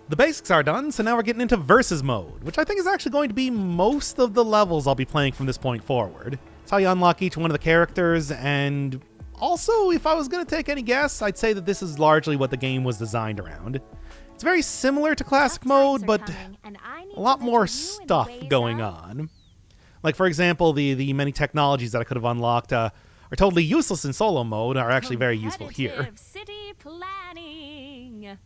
The basics are done, so now we're getting into versus mode, which I think is actually going to be most of the levels I'll be playing from this point forward. It's how you unlock each one of the characters, and also, if I was going to take any guess, I'd say that this is largely what the game was designed around. It's very similar to classic mode, but a lot more stuff going on. Like, for example, the many technologies that I could have unlocked are totally useless in solo mode, are actually very useful here. City planning.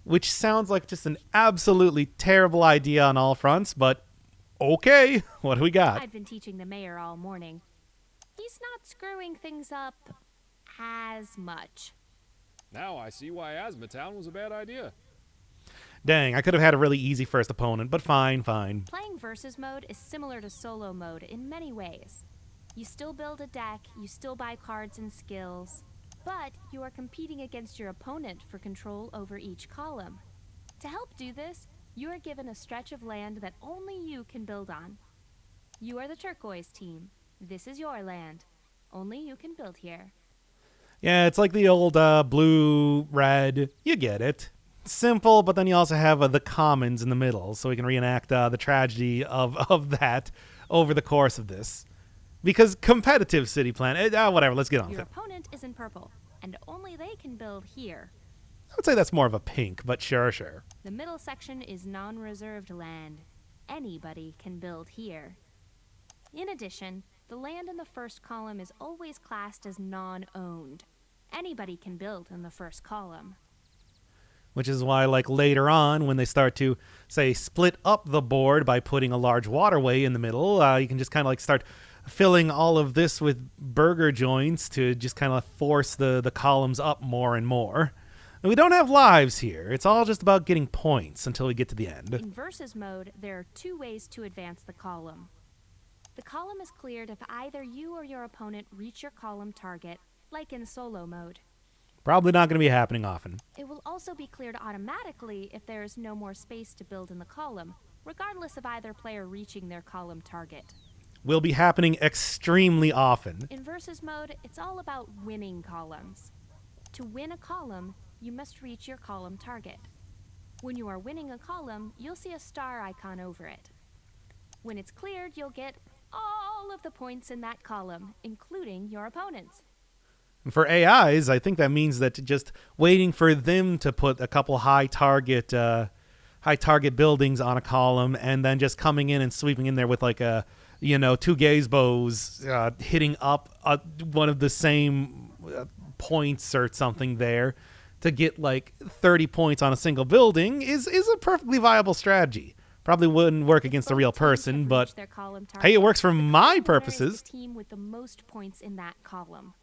Which sounds like just an absolutely terrible idea on all fronts, but okay, what do we got? I've been teaching the mayor all morning. He's not screwing things up as much. Now I see why Asthma Town was a bad idea. Dang, I could have had a really easy first opponent, but fine. Playing versus mode is similar to solo mode in many ways. You still build a deck, you still buy cards and skills, but you are competing against your opponent for control over each column. To help do this, you are given a stretch of land that only you can build on. You are the turquoise team. This is your land. Only you can build here. Yeah, it's like the old blue, red, you get it. Simple, but then you also have the commons in the middle, so we can reenact the tragedy of that over the course of this. Because competitive city plan, whatever, let's get on with Your it. opponent is in purple, and only they can build here. I would say that's more of a pink, but sure. The middle section is non-reserved land. Anybody can build here. In addition, the land in the first column is always classed as non-owned. Anybody can build in the first column. Which is why, like, later on, when they start to, say, split up the board by putting a large waterway in the middle, you can just kind of, like, start filling all of this with burger joints to just kind of force the columns up more and more. And we don't have lives here. It's all just about getting points until we get to the end. In versus mode, there are two ways to advance the column. The column is cleared if either you or your opponent reach your column target, like in solo mode. Probably not going to be happening often. It will also be cleared automatically if there is no more space to build in the column, regardless of either player reaching their column target. Will be happening extremely often. In versus mode, it's all about winning columns. To win a column, you must reach your column target. When you are winning a column, you'll see a star icon over it. When it's cleared, you'll get all of the points in that column, including your opponent's. For AIs, I think that means that just waiting for them to put a couple high target buildings on a column and then just coming in and sweeping in there with like two gaze bows hitting up one of the same points or something there to get like 30 points on a single building is a perfectly viable strategy. Probably wouldn't work against a real person, but hey, it works for my purposes. The team with the most points in that column.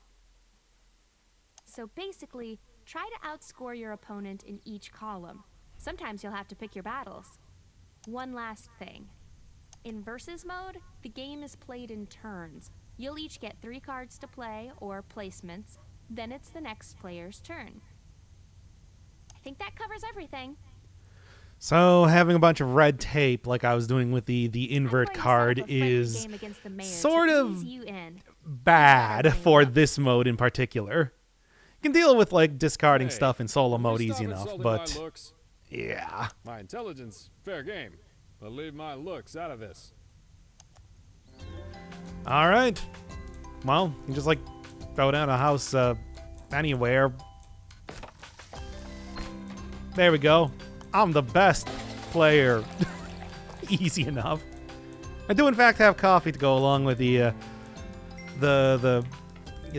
So basically, try to outscore your opponent in each column. Sometimes you'll have to pick your battles. One last thing. In versus mode, the game is played in turns. You'll each get 3 cards to play, or placements. Then it's the next player's turn. I think that covers everything. So having a bunch of red tape like I was doing with the invert card is sort of bad for this mode in particular. You can deal with like discarding stuff in solo mode easy enough, but yeah. My intelligence, fair game, but leave my looks out of this. All right. Well, you can just like throw down a house anywhere. There we go. I'm the best player. Easy enough. I do in fact have coffee to go along with the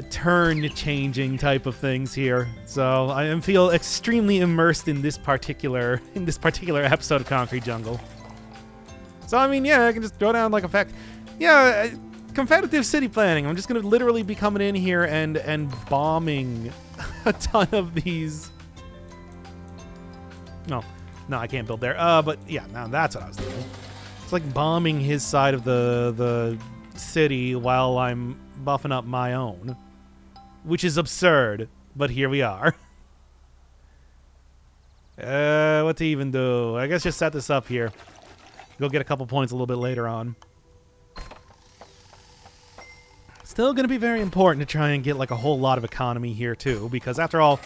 turn changing type of things here. So I feel extremely immersed in this particular episode of Concrete Jungle. So I mean, yeah, I can just throw down like a fact. Yeah, competitive city planning. I'm just gonna literally be coming in here and bombing a ton of these. No, I can't build there. But yeah, now that's what I was doing. It's like bombing his side of the city while I'm buffing up my own, which is absurd, but here we are. What to even do? I guess just set this up here. Go get a couple points a little bit later on. Still going to be very important to try and get like a whole lot of economy here too, because after all,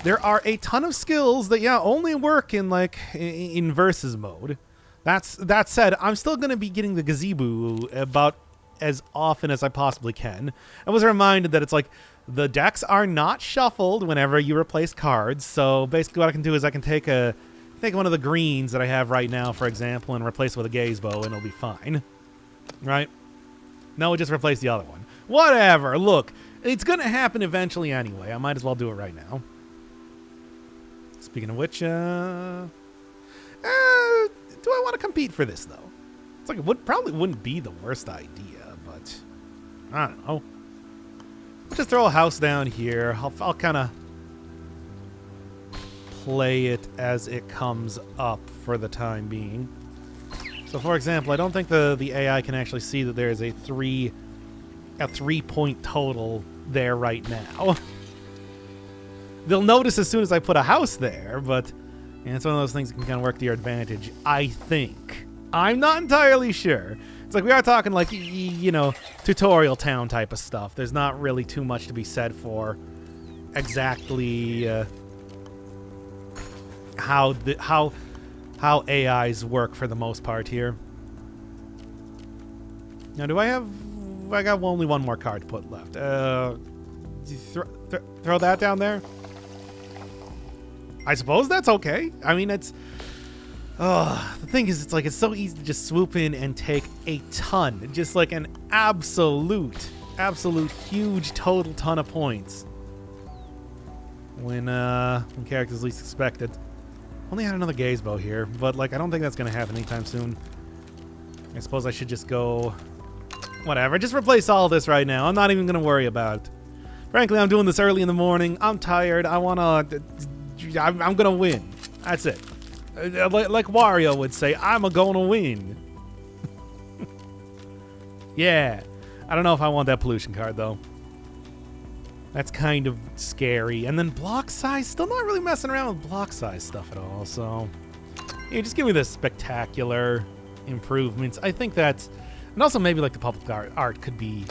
there are a ton of skills that only work in like in versus mode. That said, I'm still gonna be getting the gazebo about as often as I possibly can. I was reminded that it's like the decks are not shuffled whenever you replace cards. So basically, what I can do is I can take one of the greens that I have right now, for example, and replace it with a gazebo, and it'll be fine, right? No, we'll just replace the other one. Whatever. Look, it's gonna happen eventually anyway. I might as well do it right now. Speaking of which, do I want to compete for this though? It's like it probably wouldn't be the worst idea, but I don't know. Just throw a house down here. I'll kind of play it as it comes up for the time being. So, for example, I don't think the AI can actually see that there is a 3-point total there right now. They'll notice as soon as I put a house there, but it's one of those things that can kind of work to your advantage, I think. I'm not entirely sure. It's like we are talking like, tutorial town type of stuff. There's not really too much to be said for exactly how AIs work for the most part here. Now, I got only one more card to put left. Throw that down there? I suppose that's okay. I mean, the thing is, it's so easy to just swoop in and take a ton. Just like an absolute huge total ton of points. When characters least expected. Only had another gazebo here, but like I don't think that's gonna happen anytime soon. I suppose I should just go whatever, just replace all this right now. I'm not even gonna worry about it. Frankly, I'm doing this early in the morning. I'm tired. I'm gonna win. That's it. Like Wario would say, I'm gonna win. Yeah. I don't know if I want that pollution card though. That's kind of scary. And then block size, still not really messing around with block size stuff at all. So, yeah, just give me the spectacular improvements. I think that's, and also maybe like the public art could be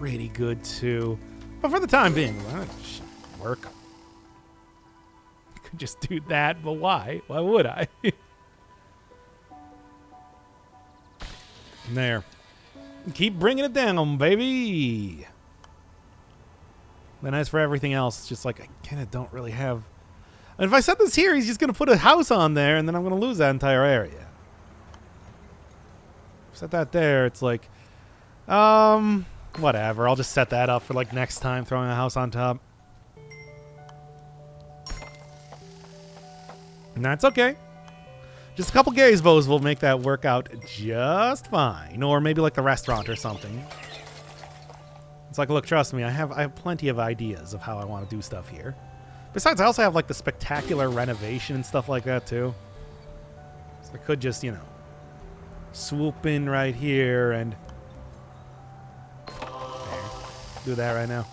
pretty good too. But for the time being, that should work. I could just do that, but why? Why would I? There. Keep bringing it down, baby. Then as for everything else, it's just like I kind of don't really have. And if I set this here, he's just going to put a house on there, and then I'm going to lose that entire area. Set that there. It's like, whatever. I'll just set that up for like next time, throwing a house on top. And that's okay. Just a couple gazebos will make that work out just fine. Or maybe like the restaurant or something. It's like, look, trust me, I have plenty of ideas of how I want to do stuff here. Besides, I also have like the spectacular renovation and stuff like that too. So I could just, swoop in right here and there, do that right now.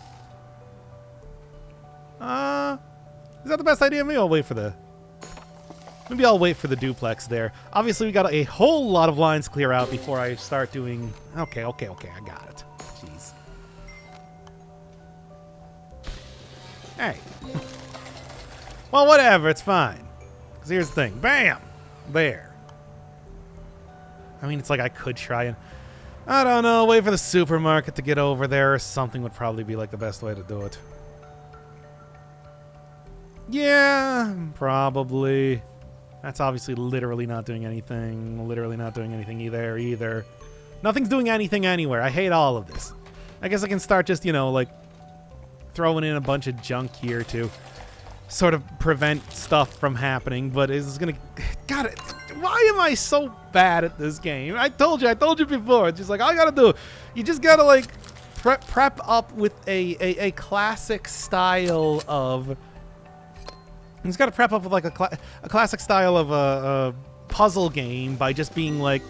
Is that the best idea? Maybe I'll wait for the duplex there. Obviously, we got a whole lot of lines clear out before I start doing. Okay, I got it. Jeez. Hey. Well, whatever. It's fine. Because here's the thing. Bam! There. I mean, it's like I could try and, I don't know, wait for the supermarket to get over there or something would probably be like the best way to do it. Yeah, probably. That's obviously literally not doing anything. Literally not doing anything either. Nothing's doing anything anywhere. I hate all of this. I guess I can start just, like throwing in a bunch of junk here to sort of prevent stuff from happening, but it's gonna. God, why am I so bad at this game? I told you before. It's just like all you gotta do, you just gotta like prep up with a classic style of. You just gotta prep up with like a classic style of a puzzle game by just being like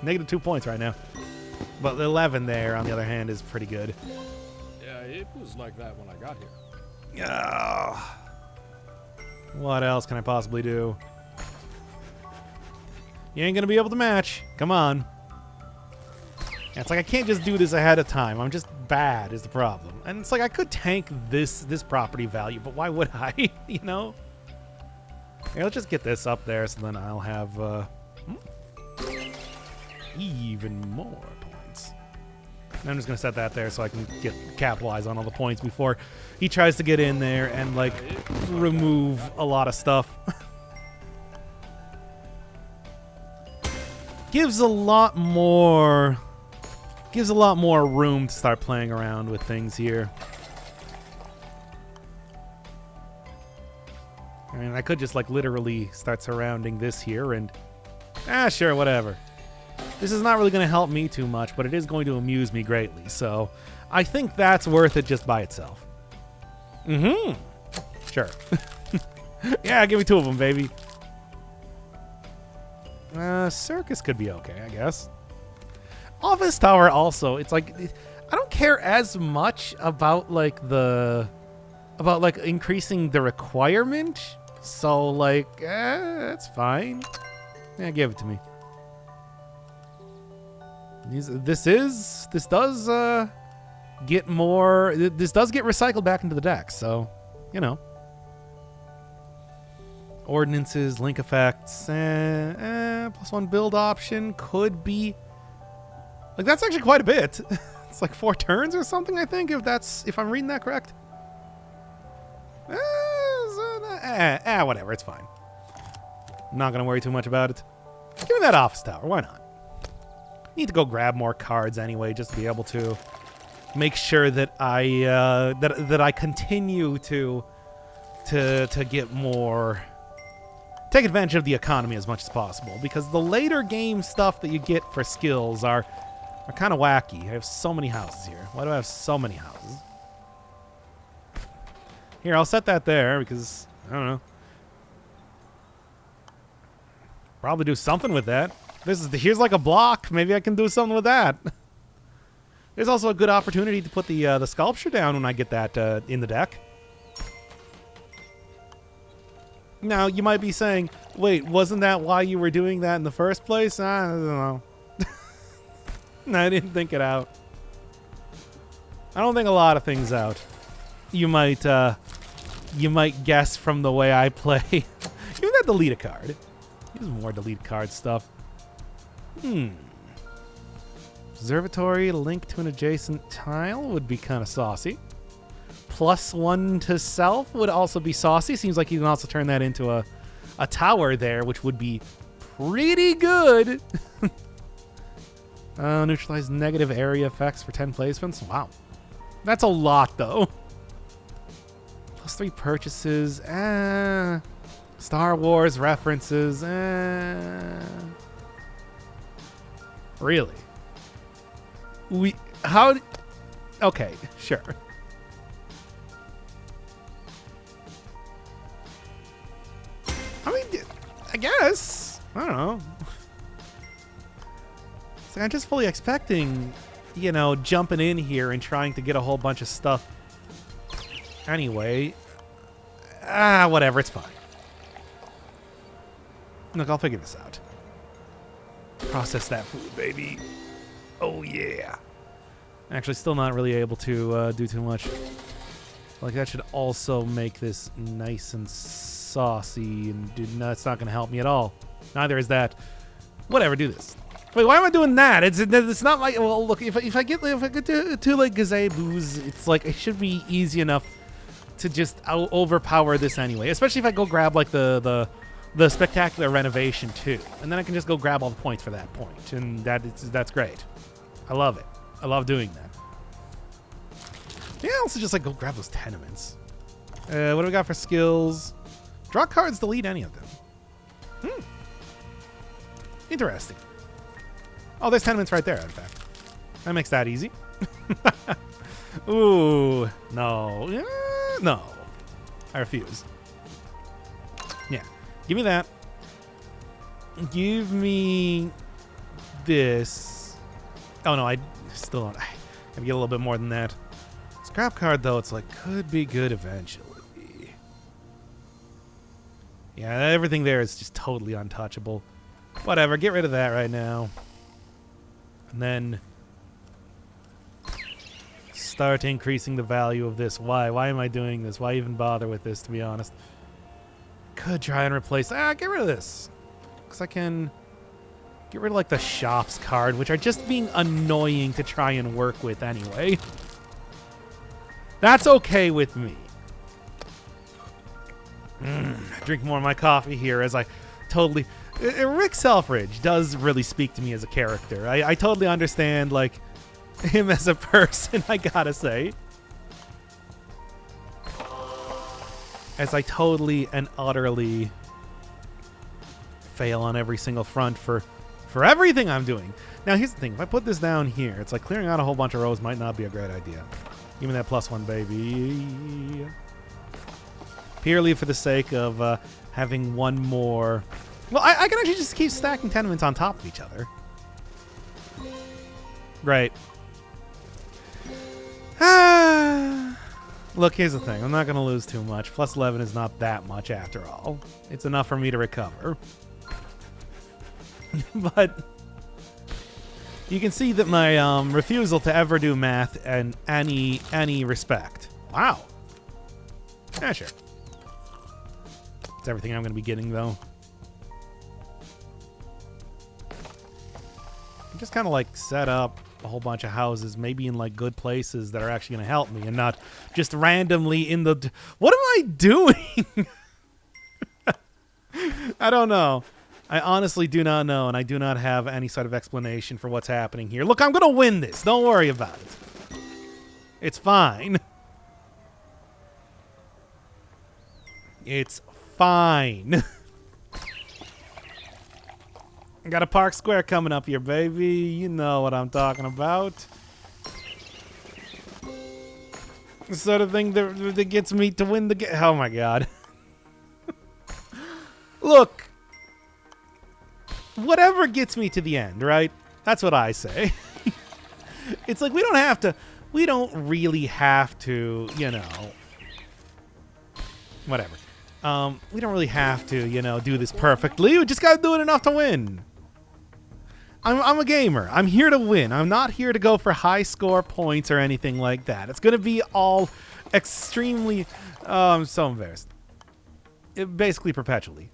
-2 points right now, but 11 there on the other hand is pretty good. It was like that when I got here. What else can I possibly do? You ain't gonna be able to match. Come on. Yeah, it's like I can't just do this ahead of time. I'm just bad is the problem. And it's like I could tank this property value, but why would I? You know? Here, let's just get this up there so then I'll have even more points. And I'm just going to set that there so I can capitalize on all the points before he tries to get in there and, like, remove a lot of stuff. Gives a lot more room to start playing around with things here. I mean, I could just, like, literally start surrounding this here and... sure, whatever. This is not really going to help me too much, but it is going to amuse me greatly, so I think that's worth it just by itself. Mm-hmm. Sure. Yeah, give me 2 of them, baby. Circus could be okay, I guess. Office Tower also, it's like... I don't care as much about, like, increasing the requirement. So, like, that's fine. Yeah, give it to me. This does get more. This does get recycled back into the deck. So, you know. Ordinances, link effects, +1 build option could be. Like, that's actually quite a bit. It's like 4 turns or something, I think, if I'm reading that correct. Whatever, it's fine. I'm not gonna worry too much about it. Give me that office tower, why not? Need to go grab more cards anyway, just to be able to make sure that I that I continue to get more, take advantage of the economy as much as possible, because the later game stuff that you get for skills are kind of wacky. I have so many houses here. Why do I have so many houses? Here, I'll set that there because, I don't know. Probably do something with that. Here's like a block. Maybe I can do something with that. There's also a good opportunity to put the sculpture down when I get that in the deck. Now, you might be saying, wait, wasn't that why you were doing that in the first place? I don't know. No, I didn't think it out. I don't think a lot of things out. You might guess from the way I play. Give me that delete a card. Use more delete card stuff. Observatory linked to an adjacent tile would be kind of saucy. +1 to self would also be saucy. Seems like you can also turn that into a tower there, which would be pretty good. Neutralize negative area effects for 10 placements. Wow. That's a lot, though. +3 purchases. Star Wars references. Really? Okay, sure. I mean, I guess. I don't know. It's like I'm just fully expecting, you know, jumping in here and trying to get a whole bunch of stuff. Anyway. Whatever, it's fine. Look, I'll figure this out. Process that food, baby. Oh, yeah. Actually, still not really able to do too much. Like, that should also make this nice and saucy, and it's not going to help me at all. Neither is that. Whatever, do this. Wait, why am I doing that? It's not like, well, look, if I get to like gazeboos, it's like it should be easy enough to just overpower this anyway. Especially if I go grab like the spectacular renovation too, and then I can just go grab all the points for that point, and that's great. I love it. I love doing that. Yeah, also just like go grab those tenements. What do we got for skills? Draw cards, delete any of them. Interesting. Oh, there's tenements right there, in fact. That makes that easy. Ooh, no. No. I refuse. Yeah. Give me that. Give me this. Oh, no, I still don't. I gotta get a little bit more than that. Scrap card, though, it's like, could be good eventually. Yeah, everything there is just totally untouchable. Whatever, get rid of that right now. And then start increasing the value of this. Why? Why am I doing this? Why even bother with this, to be honest? Could try and replace... get rid of this. Because I can get rid of, like, the shops card, which are just being annoying to try and work with anyway. That's okay with me. Drink more of my coffee here as I totally... Rick Selfridge does really speak to me as a character. I totally understand, like, him as a person, I gotta say. As I totally and utterly fail on every single front for everything I'm doing. Now, here's the thing. If I put this down here, it's like clearing out a whole bunch of rows might not be a great idea. Give me that +1, baby. Purely for the sake of having one more... Well, I can actually just keep stacking tenements on top of each other. Right. Look, here's the thing. I'm not going to lose too much. +11 is not that much after all. It's enough for me to recover. But you can see that my refusal to ever do math and any respect. Wow. Yeah, sure. It's everything I'm going to be getting, though. Just kind of like set up a whole bunch of houses, maybe in like good places that are actually going to help me and not just randomly in the... What am I doing? I don't know. I honestly do not know, and I do not have any sort of explanation for what's happening here. Look, I'm going to win this. Don't worry about it. It's fine. It's fine. I got a Park Square coming up here, baby. You know what I'm talking about. The sort of thing that gets me to win the game. Oh, my God. Look. Whatever gets me to the end, right? That's what I say. It's like we don't really have to, you know. Whatever. We don't really have to, you know, do this perfectly. We just got to do it enough to win. I'm a gamer. I'm here to win. I'm not here to go for high score points or anything like that. It's going to be all extremely... I'm so embarrassed. Basically perpetually.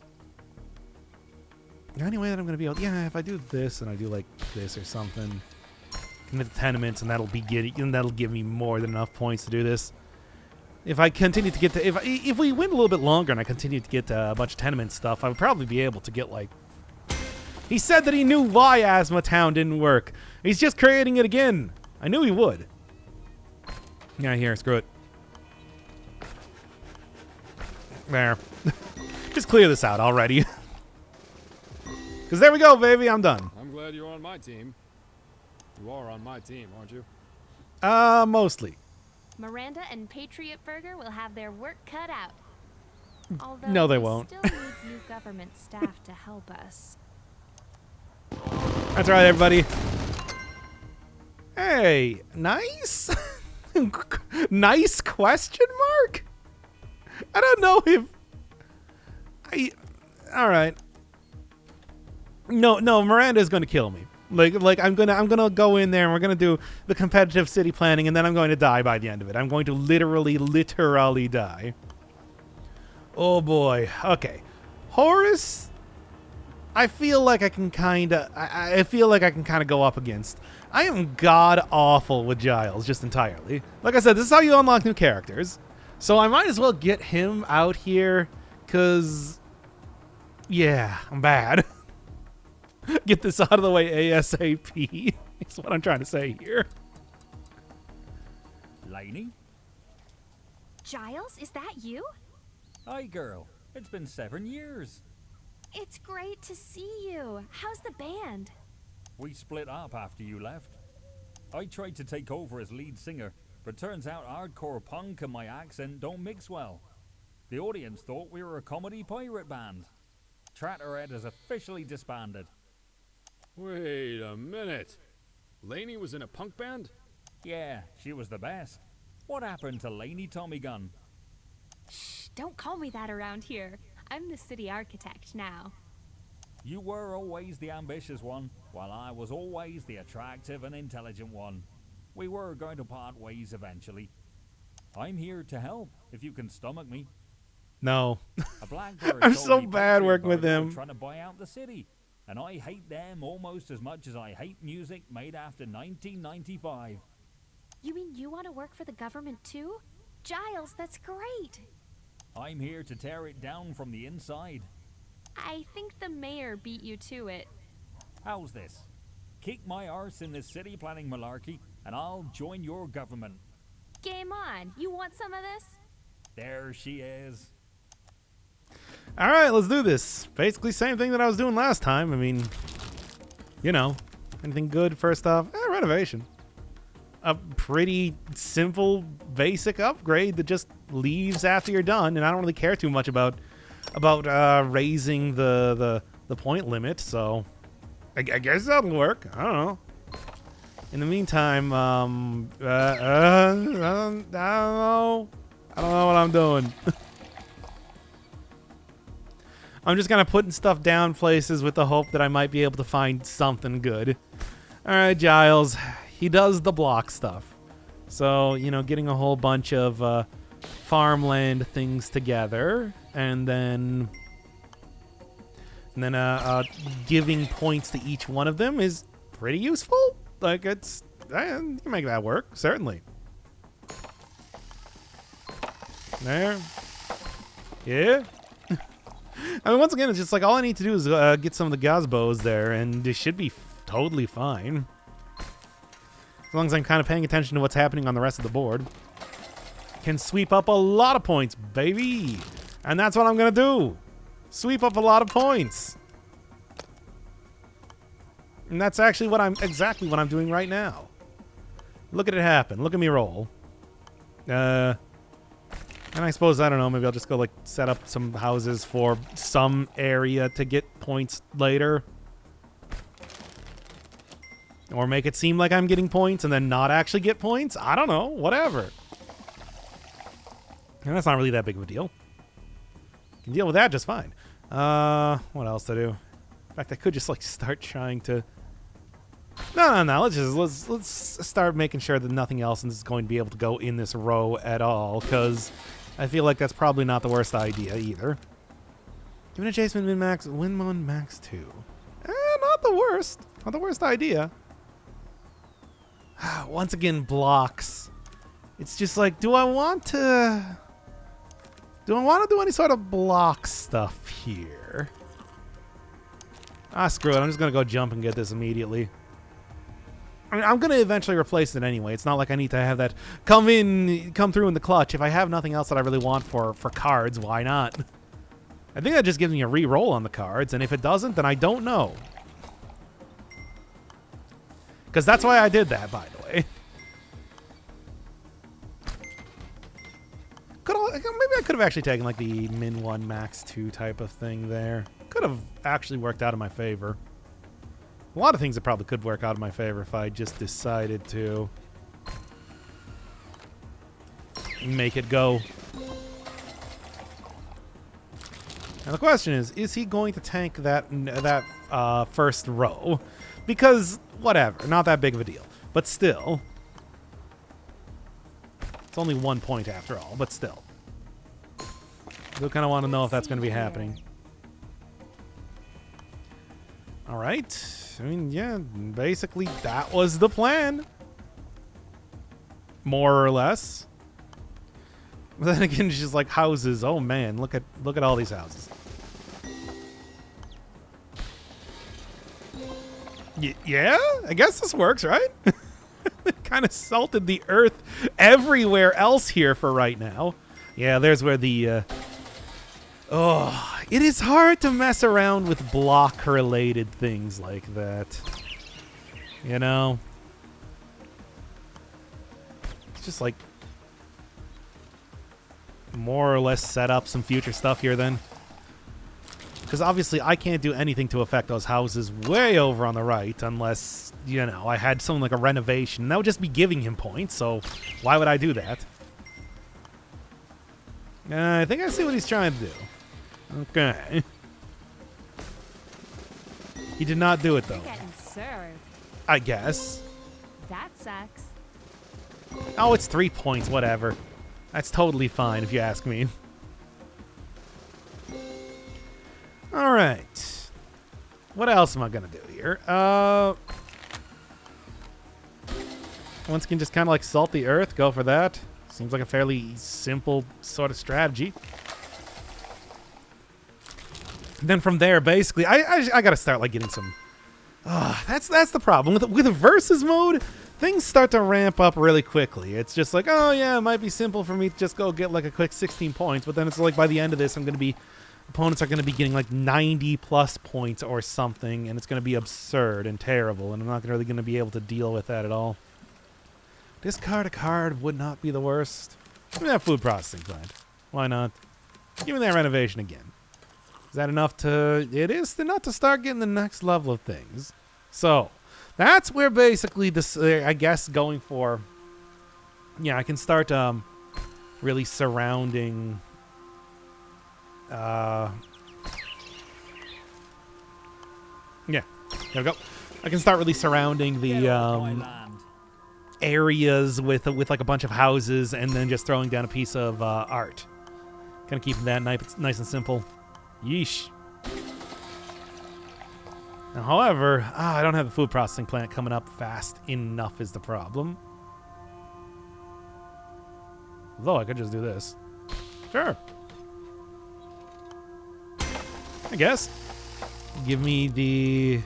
The only way that I'm going to be able... Yeah, if I do this and I do like this or something... And the tenements, and that'll give me more than enough points to do this. If I continue to get to... If we win a little bit longer and I continue to get a bunch of tenement stuff, I would probably be able to get like... He said that he knew why Asthma Town didn't work. He's just creating it again. I knew he would. Yeah, here, screw it. There. Just clear this out already. Because there we go, baby. I'm done. I'm glad you're on my team. You are on my team, aren't you? Mostly. Miranda and Patriot Burger will have their work cut out. Although No, they we won't. still need new government staff to help us. That's right, everybody. Hey, nice? Nice question mark? I don't know if... All right. No, Miranda's going to kill me. Like I'm gonna go in there and we're gonna do the competitive city planning, and then I'm going to die by the end of it. I'm going to literally die. Oh boy. Okay. Horace, I feel like I can kinda go up against. I am god awful with Giles, just entirely. Like I said, this is how you unlock new characters. So I might as well get him out here, cause yeah, I'm bad. Get this out of the way ASAP. That's what I'm trying to say here. Lainey? Giles, is that you? Hi, girl. It's been 7 years. It's great to see you. How's the band? We split up after you left. I tried to take over as lead singer, but turns out hardcore punk and my accent don't mix well. The audience thought we were a comedy pirate band. Traitorhead has officially disbanded. Wait a minute. Lainey was in a punk band? Yeah, she was the best. What happened to Lainey Tommy Gun? Shh, don't call me that around here. I'm the city architect now. You were always the ambitious one, while I was always the attractive and intelligent one. We were going to part ways eventually. I'm here to help, if you can stomach me. No. A blackbird I'm told so me bad Patriot working with Bird were him. trying to buy out the city, and I hate them almost as much as I hate music made after 1995. You mean you want to work for the government too? Giles, that's great. I'm here to tear it down from the inside. I think the mayor beat you to it. How's this? Kick my arse in this city planning malarkey, and I'll join your government. Game on. You want some of this? There she is. All right, let's do this. Basically, same thing that I was doing last time. I mean, you know, anything good first off? Renovation. A pretty simple, basic upgrade that just leaves after you're done, and I don't really care too much about raising the point limit. So, I guess that'll work. I don't know. In the meantime, I don't know. I don't know what I'm doing. I'm just kind of putting stuff down places with the hope that I might be able to find something good. All right, Giles. He does the block stuff. So, you know, getting a whole bunch of farmland things together and then giving points to each one of them is pretty useful. Like, you can make that work, certainly. There. Yeah. I mean, once again, it's just like all I need to do is get some of the gazebos there, and it should be totally fine. As long as I'm kind of paying attention to what's happening on the rest of the board. Can sweep up a lot of points, baby. And that's what I'm going to do. Sweep up a lot of points. And that's actually exactly what I'm doing right now. Look at it happen. Look at me roll. And I suppose, I don't know, maybe I'll just go like set up some houses for some area to get points later. Or make it seem like I'm getting points and then not actually get points. I don't know. Whatever. And that's not really that big of a deal. Can deal with that just fine. What else to do? In fact, I could just like start trying to... No. Let's start making sure that nothing else is going to be able to go in this row at all, because I feel like that's probably not the worst idea either. Give an adjacent min-max, win-mon max 2. Not the worst. Not the worst idea. Once again, blocks. It's just like, do I want to do any sort of block stuff here? Screw it. I'm just going to go jump and get this immediately. I mean, I'm going to eventually replace it anyway. It's not like I need to have that come through in the clutch. If I have nothing else that I really want for cards, why not? I think that just gives me a re-roll on the cards, and if it doesn't, then I don't know. Because that's why I did that, by the way. Maybe I could have actually taken like the min 1, max 2 type of thing there. Could have actually worked out in my favor. A lot of things that probably could work out in my favor if I just decided to make it go. And the question is he going to tank that first row? Because, whatever, not that big of a deal. But still. It's only 1 point after all, but still. Still kind of want to know if that's going to be happening. All right. I mean, yeah, basically that was the plan. More or less. But then again, it's just like houses. Oh man, look at all these houses. Yeah, I guess this works, right? Kind of salted the earth everywhere else here for right now. Yeah, there's where the... it is hard to mess around with block-related things like that. You know? It's just like... more or less set up some future stuff here then. Because obviously I can't do anything to affect those houses way over on the right unless, you know, I had something like a renovation. That would just be giving him points, so why would I do that? I think I see what he's trying to do. Okay. He did not do it, though. You're getting served. I guess. That sucks. Oh, it's 3 points. Whatever. That's totally fine if you ask me. All right. What else am I going to do here? Once again, just kind of like salt the earth. Go for that. Seems like a fairly simple sort of strategy. And then from there, basically, I got to start like getting some... that's the problem. With a versus mode, things start to ramp up really quickly. It's just like, oh yeah, it might be simple for me to just go get like a quick 16 points. But then it's like by the end of this, opponents are going to be getting like 90 plus points or something. And it's going to be absurd and terrible. And I'm not really going to be able to deal with that at all. Discard a card would not be the worst. Give me that food processing plant. Why not? Give me that renovation again. Is that enough to... It is enough to start getting the next level of things. So, that's where basically this... I guess going for... Yeah, I can start really surrounding... Yeah, there we go. I can start really surrounding the... areas with like a bunch of houses and then just throwing down a piece of art. Kind of keeping that nice and simple. Yeesh. Now, however, I don't have the food processing plant coming up fast enough is the problem. Though I could just do this. Sure. I guess. Give me the...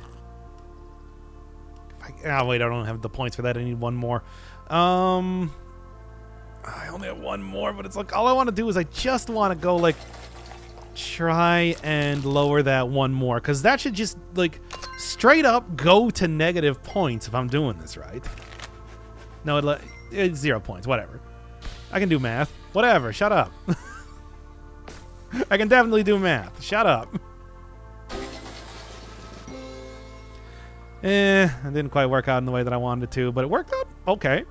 Oh, wait, I don't have the points for that. I need one more. I only have one more, but it's like all I want to do is I just want to go like try and lower that one more because that should just like straight up go to negative points if I'm doing this right. No, it's 0 points. Whatever. I can do math. Whatever. Shut up. I can definitely do math. Shut up. It didn't quite work out in the way that I wanted it to, but it worked out okay.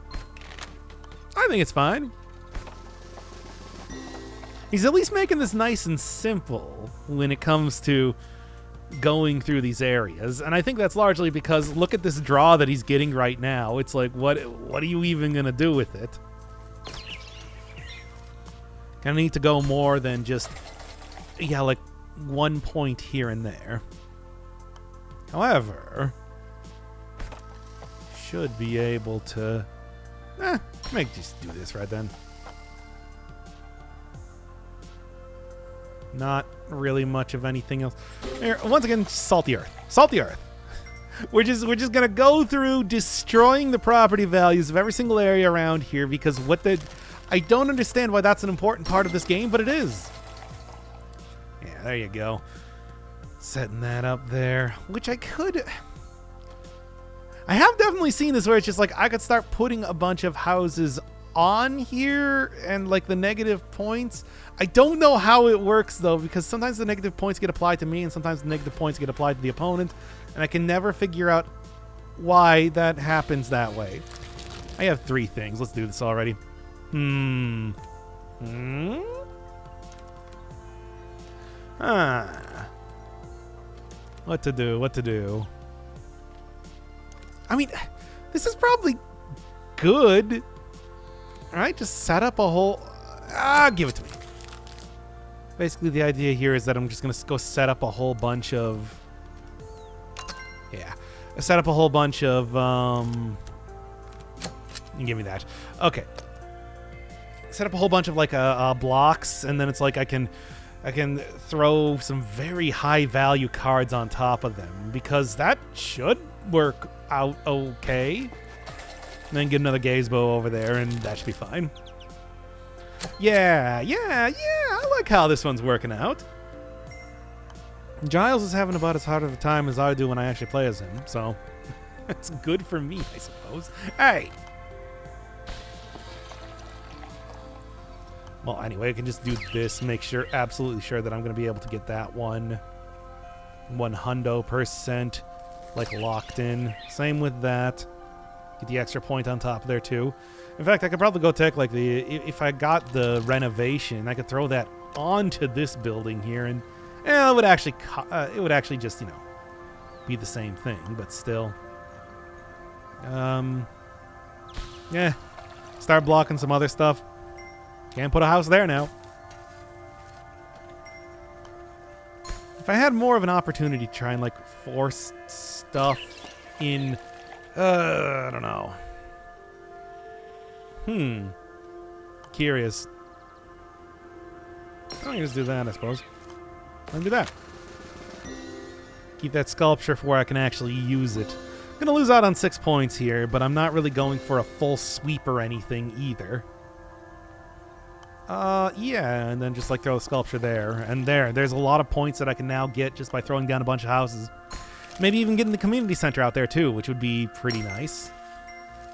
I think it's fine. He's at least making this nice and simple when it comes to going through these areas. And I think that's largely because look at this draw that he's getting right now. It's like, what are you even going to do with it? Gonna need to go more than just, yeah, like 1 point here and there. However... should be able to... just do this right then. Not really much of anything else. Here, once again, salt the earth. Salt the earth. We're just gonna go through destroying the property values of every single area around here because I don't understand why that's an important part of this game, but it is. Yeah, there you go. Setting that up there, which I could... I have definitely seen this where it's just like I could start putting a bunch of houses on here and like the negative points. I don't know how it works though because sometimes the negative points get applied to me and sometimes the negative points get applied to the opponent and I can never figure out why that happens that way. I have 3 things. Let's do this already. What to do? I mean, this is probably good. All right, just set up a whole... give it to me. Basically, the idea here is that I'm just going to go set up a whole bunch of... Yeah. Set up a whole bunch of... You give me that. Okay. Set up a whole bunch of, like, blocks, and then it's like I can throw some very high-value cards on top of them, because that should work out okay. And then get another gazebo over there, and that should be fine. Yeah, I like how this one's working out. Giles is having about as hard of a time as I do when I actually play as him, so it's good for me, I suppose. Hey! Well, anyway, I can just do this, make sure, absolutely sure that I'm going to be able to get that 100% like locked in. Same with that. Get the extra point on top there too. In fact, I could probably go take like if I got the renovation, I could throw that onto this building here, and it would actually just be the same thing, but still. Yeah. Start blocking some other stuff. Can't put a house there now. If I had more of an opportunity to try and, like, force stuff in... I don't know. Curious. I can just do that, I suppose. I can do that. Keep that sculpture for where I can actually use it. I'm going to lose out on 6 points here, but I'm not really going for a full sweep or anything either. Yeah, and then just, like, throw the sculpture there. And there's a lot of points that I can now get just by throwing down a bunch of houses. Maybe even getting the community center out there, too, which would be pretty nice.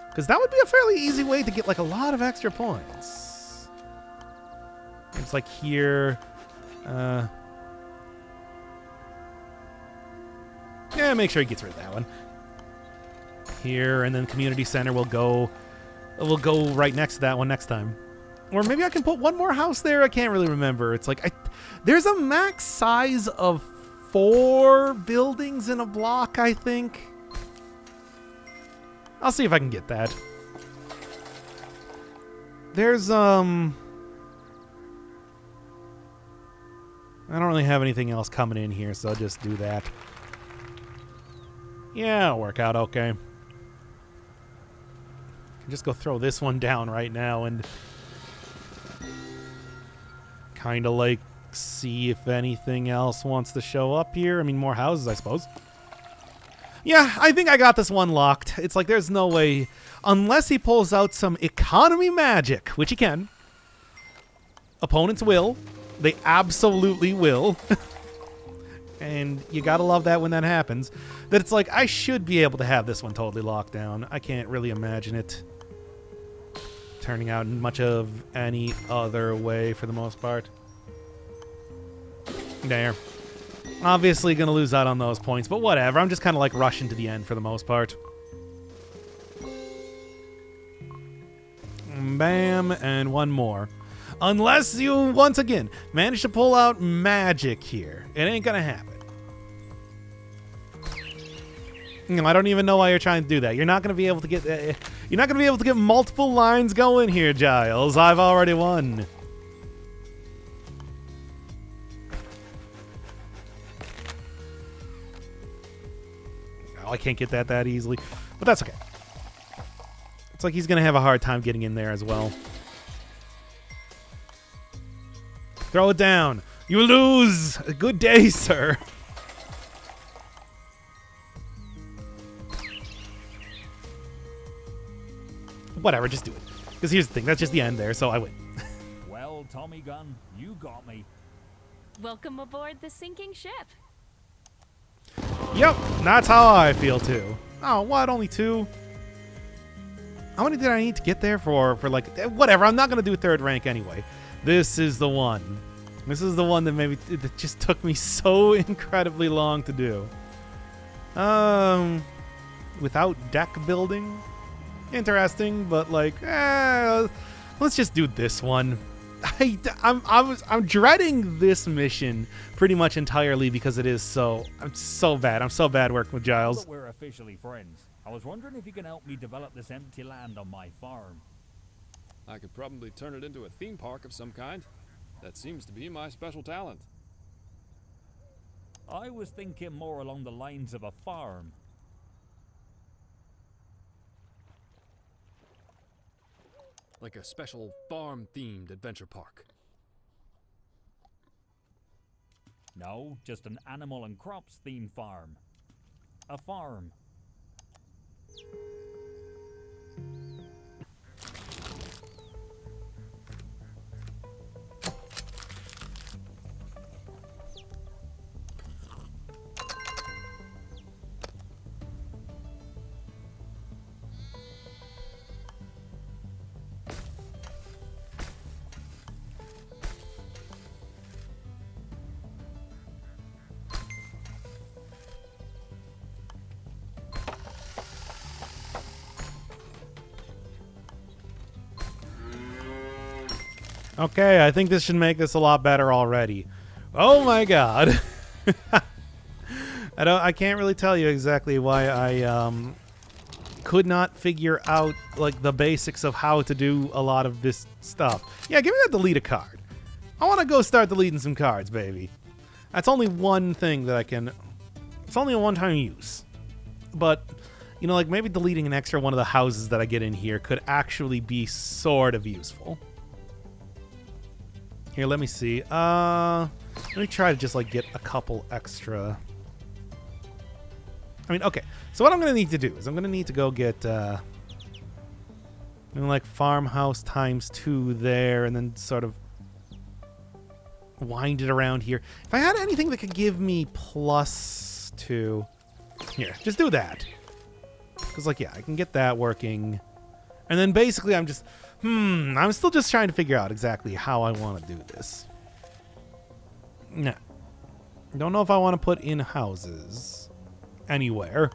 Because that would be a fairly easy way to get, like, a lot of extra points. It's like here. Yeah, make sure he gets rid of that one. Here, and then community center will go right next to that one next time. Or maybe I can put one more house there. I can't really remember. It's like there's a max size of 4 buildings in a block, I think. I'll see if I can get that. There's I don't really have anything else coming in here, so I'll just do that. Yeah, it'll work out okay. Can just go throw this one down right now and kind of like see if anything else wants to show up here. I mean, more houses, I suppose. Yeah, I think I got this one locked. It's like there's no way, unless he pulls out some economy magic, which he can. Opponents will. They absolutely will. And you gotta love that when that happens. That it's like, I should be able to have this one totally locked down. I can't really imagine it turning out in much of any other way for the most part. There. Obviously gonna lose out on those points, but whatever. I'm just kind of like rushing to the end for the most part. Bam, and one more. Unless you, once again, manage to pull out magic here. It ain't gonna happen. I don't even know why you're trying to do that. You're not gonna be able to get... you're not gonna be able to get multiple lines going here, Giles. I've already won. Oh, I can't get that easily. But that's okay. It's like he's gonna have a hard time getting in there as well. Throw it down. You lose. Good day, sir. Whatever, just do it. Because here's the thing. That's just the end there, so I win. Well, Tommy Gun, you got me. Welcome aboard the sinking ship. Yep, that's how I feel too. Oh, what? Only 2? How many did I need to get there for like... Whatever, I'm not going to do 3rd rank anyway. This is the one. This is the one that maybe that just took me so incredibly long to do. Without deck building, interesting, but like, let's just do this one. I'm dreading this mission pretty much entirely because it is so bad. I'm so bad working with Giles. Now that we're officially friends, I was wondering if you can help me develop this empty land on my farm. I could probably turn it into a theme park of some kind. That seems to be my special talent. I was thinking more along the lines of a farm. Like a special farm-themed adventure park. No, just an animal and crops themed farm. A farm. Okay, I think this should make this a lot better already. Oh my god. I can't really tell you exactly why could not figure out like the basics of how to do a lot of this stuff. Yeah, give me that delete a card. I want to go start deleting some cards, baby. That's only one thing that I can... It's only a one-time use. But, you know, like maybe deleting an extra one of the houses that I get in here could actually be sort of useful. Here, let me see. Let me try to just like get a couple extra. I mean, okay. So what I'm going to need to do is I'm going to need to go get like farmhouse times 2 there and then sort of wind it around here. If I had anything that could give me +2. Here, just do that. Because, like, yeah, I can get that working. And then basically I'm just... I'm still just trying to figure out exactly how I want to do this. Nah. Don't know if I want to put in houses anywhere.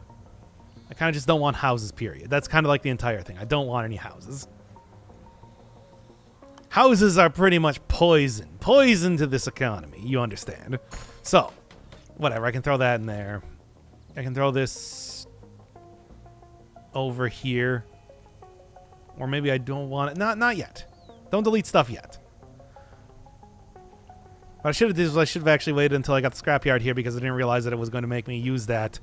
I kind of just don't want houses, period. That's kind of like the entire thing. I don't want any houses. Houses are pretty much poison. Poison to this economy. You understand. So, whatever. I can throw that in there. I can throw this over here. Or maybe I don't want it. Not yet. Don't delete stuff yet. What I should have did is I should have actually waited until I got the scrapyard here because I didn't realize that it was going to make me use that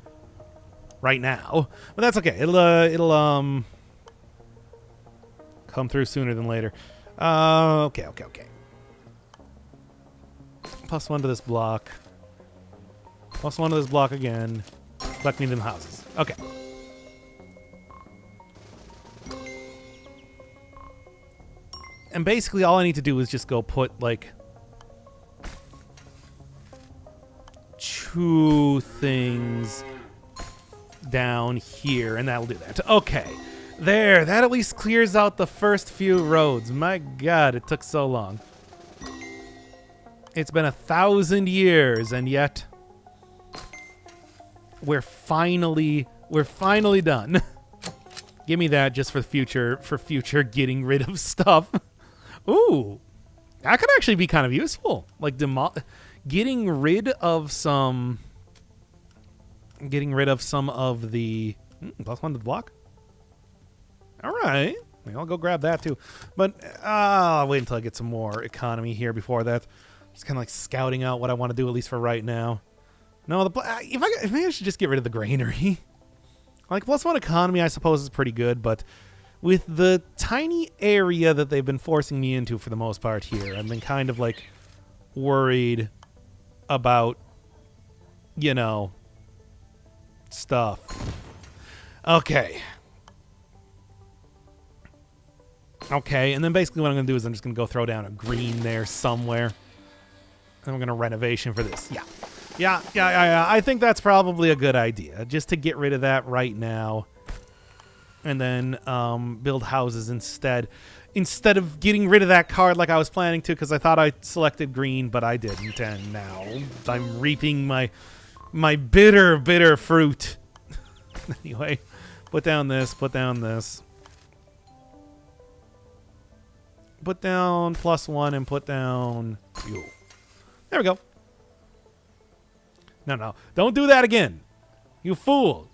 right now. But that's okay. It'll come through sooner than later. Okay. +1 to this block. +1 to this block again. Collect me them houses. Okay. And basically all I need to do is just go put, like, 2 things down here, and that'll do that. Okay. There. That at least clears out the first few roads. My God, it took so long. It's been 1,000 years, and yet we're finally done. Give me that just for future getting rid of stuff. Ooh, that could actually be kind of useful. Like getting rid of some of the +1 to the block. All right, maybe I'll go grab that too. But I'll wait until I get some more economy here before that. Just kind of like scouting out what I want to do at least for right now. No, maybe I should just get rid of the granary. Like +1 economy, I suppose, is pretty good, but with the tiny area that they've been forcing me into for the most part here, I've been kind of like worried about, you know, stuff. Okay. Okay, and then basically what I'm going to do is I'm just going to go throw down a green there somewhere. And we're going to renovation for this. Yeah. I think that's probably a good idea, just to get rid of that right now. And then build houses instead of getting rid of that card like I was planning to, because I thought I selected green, but I didn't, and now I'm reaping my bitter fruit. Anyway, put down this, put down this. Put down +1 and put down you. There we go. No. Don't do that again. You fool.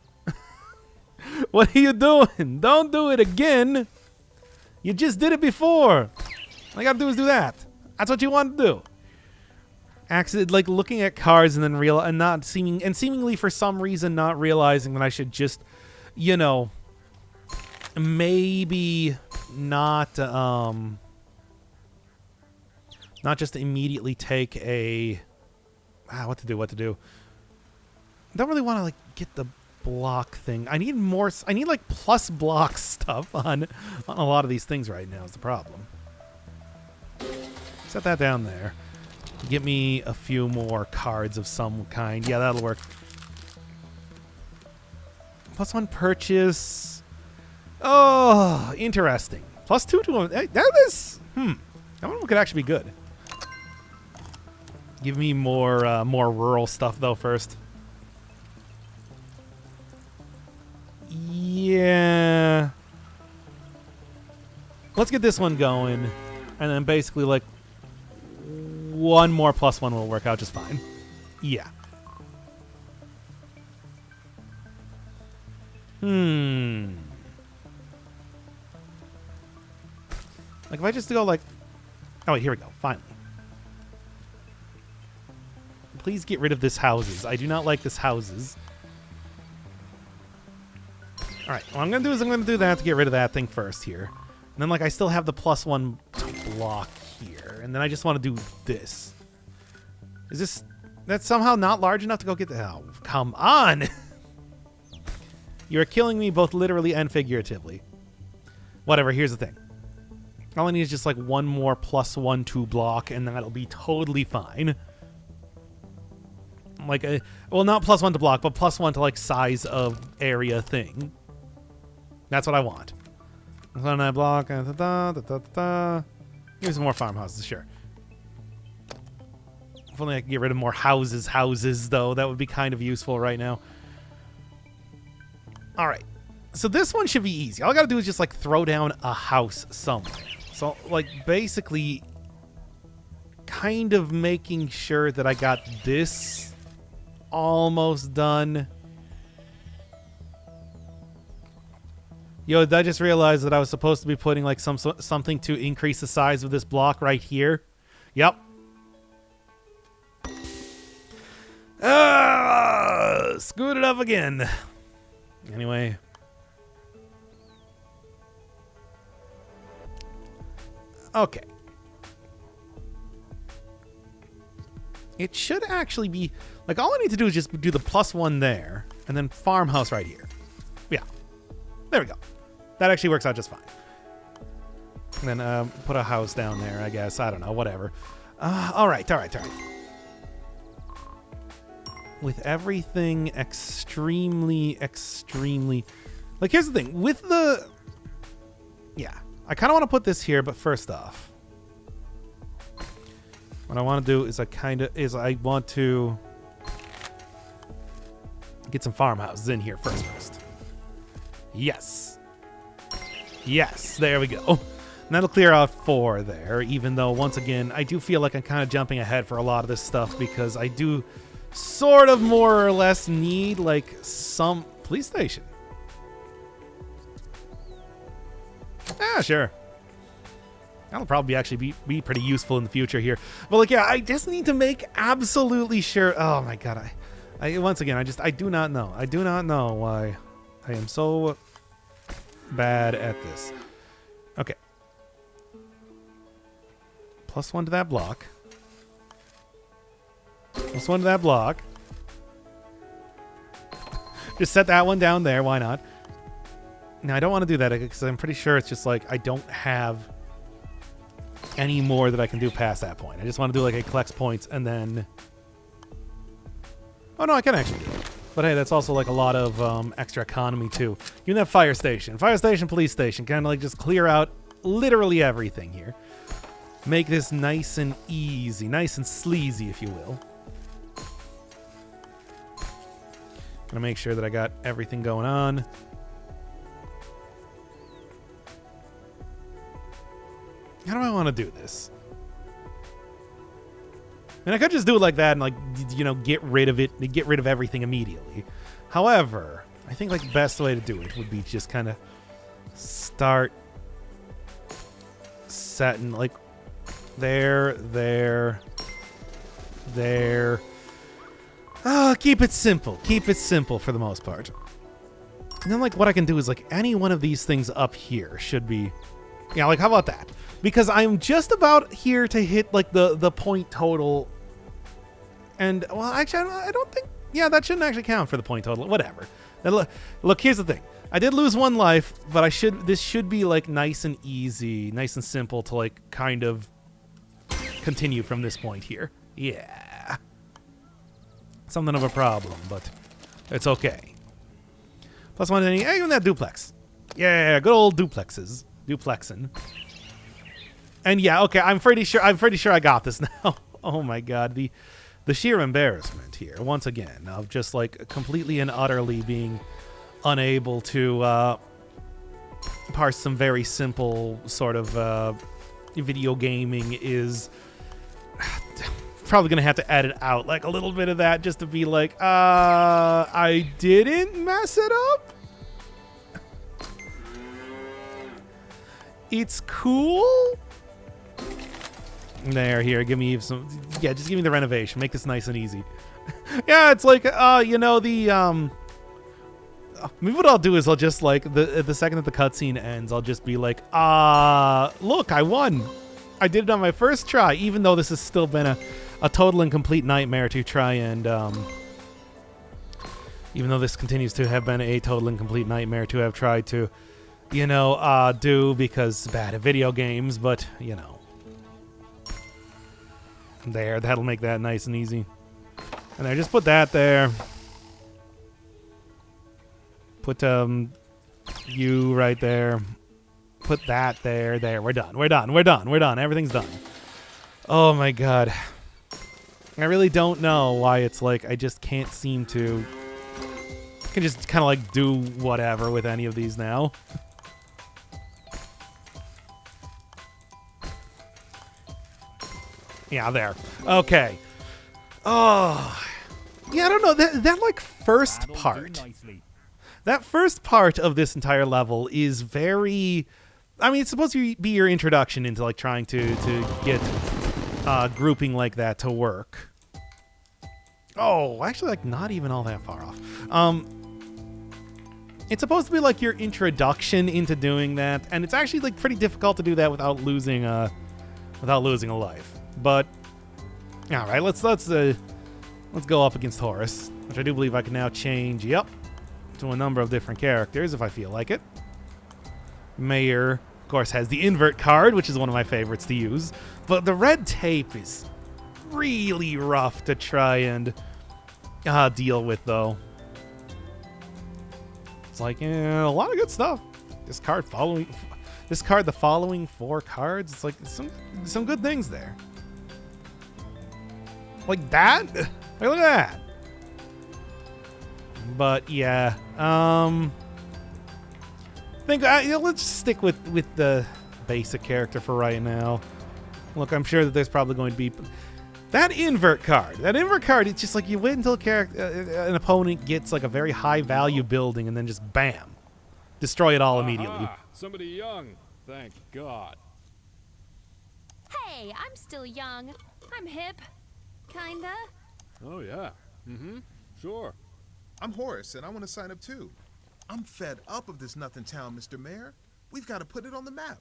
What are you doing? Don't do it again. You just did it before. All you gotta do is do that. That's what you want to do. Accident, like looking at cards and then seemingly for some reason not realizing that I should just, you know, maybe not just immediately take a what to do. I don't really want to like get the block thing. I need like plus block stuff on a lot of these things right now is the problem. Set that down there. Get me a few more cards of some kind. Yeah, that'll work. +1 purchase. Oh, interesting. +2 to him. That is that one could actually be good. Give me more rural stuff though first. Yeah. Let's get this one going, and then basically like one more +1 will work out just fine. Yeah. Like, if I just go like... Oh, wait, here we go. Finally. Please get rid of this houses. I do not like this houses. All right. What I'm going to do is I'm going to do that to get rid of that thing first here. And then, like, I still have the +1 to block here. And then I just want to do this. Is this... That's somehow not large enough to go get the... Oh, come on! You're killing me both literally and figuratively. Whatever, here's the thing. All I need is just, like, one more +1 to block, and that'll be totally fine. Like, well, not +1 to block, but +1 to, like, size of area thing. That's what I want. When I block... Give me some more farmhouses, sure. If only I could get rid of more houses, though. That would be kind of useful right now. All right. So this one should be easy. All I got to do is just, like, throw down a house somewhere. So, like, basically kind of making sure that I got this almost done. Yo, I just realized that I was supposed to be putting, like, something to increase the size of this block right here. Yep. Screwed it up again. Anyway. Okay. It should actually be... Like, all I need to do is just do the +1 there. And then farmhouse right here. Yeah. There we go. That actually works out just fine. And then put a house down there, I guess. I don't know. Whatever. All right. With everything extremely... Like, here's the thing. With the... Yeah. I kind of want to put this here, but first off... What I want to do is I want to... Get some farmhouses in here first. Yes. Yes. There we go. And that'll clear out 4 there, even though, once again, I do feel like I'm kind of jumping ahead for a lot of this stuff because I do... sort of more or less need like some police station. Ah, sure. That'll probably actually be pretty useful in the future here. But like, yeah, I just need to make absolutely sure. Oh my god, I once again, I do not know. I do not know why I am so bad at this. Okay. +1 to that block. +1 to that block. Just set that one down there. Why not? Now, I don't want to do that because I'm pretty sure it's just like I don't have any more that I can do past that point. I just want to do like a collects points and then... Oh, no, I can actually do it. But hey, that's also like a lot of extra economy too. Even that fire station, police station, kind of like just clear out literally everything here. Make this nice and easy, nice and sleazy, if you will. Gonna make sure that I got everything going on. How do I want to do this? And I could just do it like that and, like, you know, get rid of it, get rid of everything immediately. However, I think, like, the best way to do it would be just kind of start setting, like, there. Keep it simple. Keep it simple for the most part. And then, like, what I can do is, like, any one of these things up here should be... Yeah, like, how about that? Because I'm just about here to hit, like, the point total. And, well, actually, I don't think... Yeah, that shouldn't actually count for the point total. Whatever. Now, look, here's the thing. I did lose 1 life, but this should be, like, nice and easy, nice and simple to, like, kind of continue from this point here. Yeah. Something of a problem, but it's okay. +1 to any... Hey, even that duplex. Yeah, good old duplexes. Duplexing. And yeah, okay, I'm pretty sure I got this now. Oh my god, the sheer embarrassment here, once again, of just like completely and utterly being unable to parse some very simple sort of video gaming is probably gonna have to edit out like a little bit of that just to be like, I didn't mess it up. It's cool. There, here, give me some. Yeah, just give me the renovation. Make this nice and easy. Yeah, it's like, maybe what I'll do is I'll just like the second that the cutscene ends, I'll just be like, look, I won. I did it on my first try, even though this has still been a total and complete nightmare to try and even though this continues to have been a total and complete nightmare to have tried to, do because bad at video games, but there, that'll make that nice and easy. And there, just put that there. Put you right there. Put that there. There, we're done. We're done. Everything's done. Oh my god. I really don't know why it's like I just can't seem to. I can just kind of like do whatever with any of these now. Yeah, there. Okay. Oh. Yeah, I don't know. That like first part. That first part of this entire level is very. I mean, it's supposed to be your introduction into like trying to get grouping like that to work. Oh, actually, like not even all that far off. It's supposed to be like your introduction into doing that, and it's actually like pretty difficult to do that without losing a life. But all right, let's go up against Horace, which I do believe I can now change. Yep. To a number of different characters if I feel like it. Mayor, of course, has the invert card, which is one of my favorites to use. But the red tape is really rough to try and deal with, though. It's like, a lot of good stuff. This card, the following 4 cards, it's like some good things there. Like that? Like, look at that. But yeah, let's stick with the basic character for right now. Look, I'm sure that there's probably going to be that invert card. It's just like you wait until an opponent gets like a very high value building and then just bam, destroy it all immediately. Somebody young, thank God. Hey, I'm still young. I'm hip. Kinda. Oh yeah. Sure. I'm Horace, and I want to sign up too. I'm fed up of this nothing town, Mr. Mayor. We've got to put it on the map.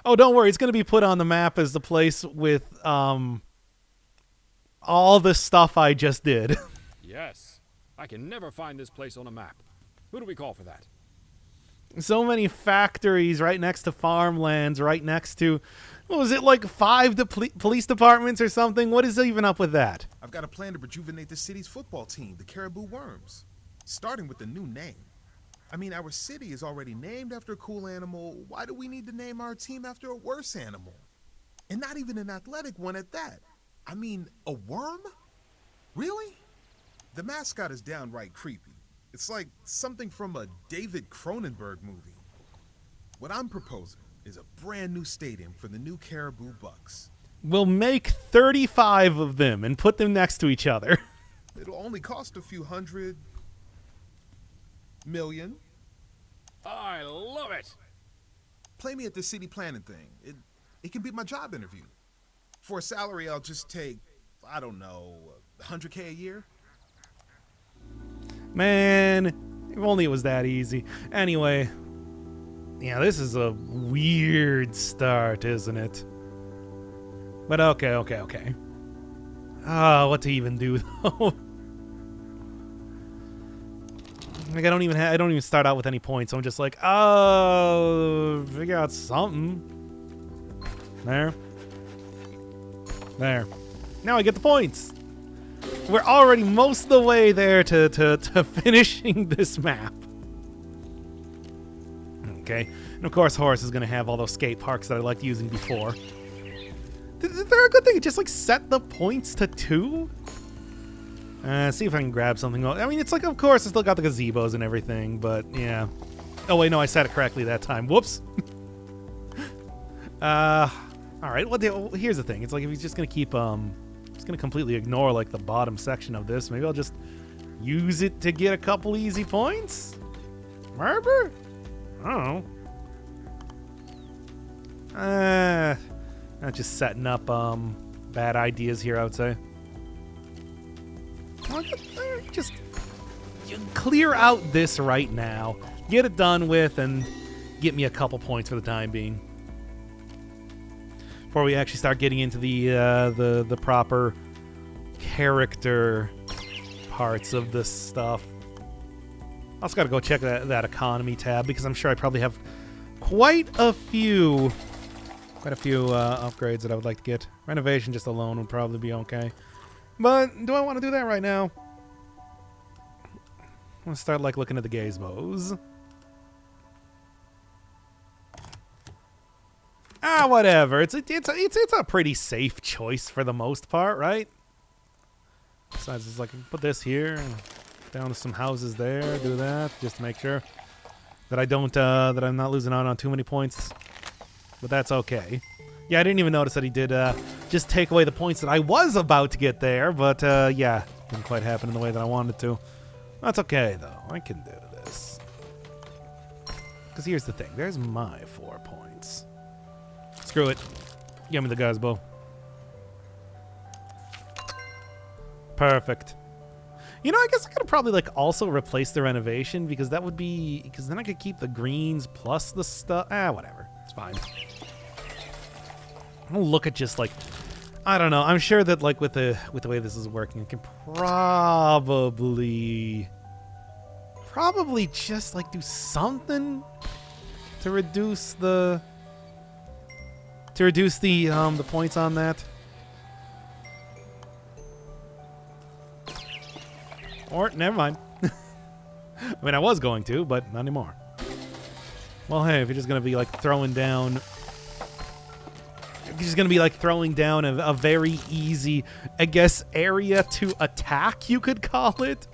Oh, don't worry. It's going to be put on the map as the place with all the stuff I just did. Yes. I can never find this place on a map. Who do we call for that? So many factories right next to farmlands, right next to, what was it, like 5 police departments or something? What is even up with that? I've got a plan to rejuvenate the city's football team, the Caribou Worms, starting with the new name. I mean, our city is already named after a cool animal. Why do we need to name our team after a worse animal? And not even an athletic one at that. I mean, a worm? Really? The mascot is downright creepy. It's like something from a David Cronenberg movie. What I'm proposing is a brand new stadium for the new Caribou Bucks. We'll make 35 of them and put them next to each other. It'll only cost a few $100 million. I love it. Play me at the city planning thing. It can be my job interview. For a salary, I'll just take, I don't know, $100K a year. Man, if only it was that easy. Anyway, yeah, this is a weird start, isn't it? But okay. What to even do though? Like I don't even start out with any points. So I'm just like, figure out something. There. Now I get the points. We're already most of the way there to finishing this map. Okay. And of course Horace is going to have all those skate parks that I liked using before. Is there a good thing? Just like set the points to 2? See if I can grab something. I mean, it's like, of course, I still got the gazebos and everything, but yeah. Oh, wait, no, I said it correctly that time. Whoops. All right. Well, here's the thing. It's like if he's just going to keep, just going to completely ignore, like, the bottom section of this, maybe I'll just use it to get a couple easy points? Maybe? I don't know. Not just setting up bad ideas here, I would say. Well, just clear out this right now. Get it done with and get me a couple points for the time being. Before we actually start getting into the proper character parts of this stuff. I also got to go check that economy tab because I'm sure I probably have quite a few upgrades that I would like to get. Renovation just alone would probably be okay. But do I want to do that right now? I'm going to start like looking at the gazebos. Whatever. It's a pretty safe choice for the most part, right? Besides, it's like put this here, down to some houses there, do that, just to make sure that I don't that I'm not losing out on too many points. But that's okay. Yeah, I didn't even notice that he did just take away the points that I was about to get there, but yeah, didn't quite happen in the way that I wanted it to. That's okay though. I can do this. Because here's the thing. There's my 4 points. Screw it. Give me the gazebo. Perfect. You know, I guess I could probably like also replace the renovation because that would be because then I could keep the greens plus the stuff. Whatever. It's fine. I'll look at just like I don't know. I'm sure that like with the way this is working, I can probably just like do something to reduce the points on that. Or, never mind. I mean, I was going to, but not anymore. Well, hey, if you're just going to be, like, throwing down... You're just going to be, like, throwing down a very easy, I guess, area to attack, you could call it.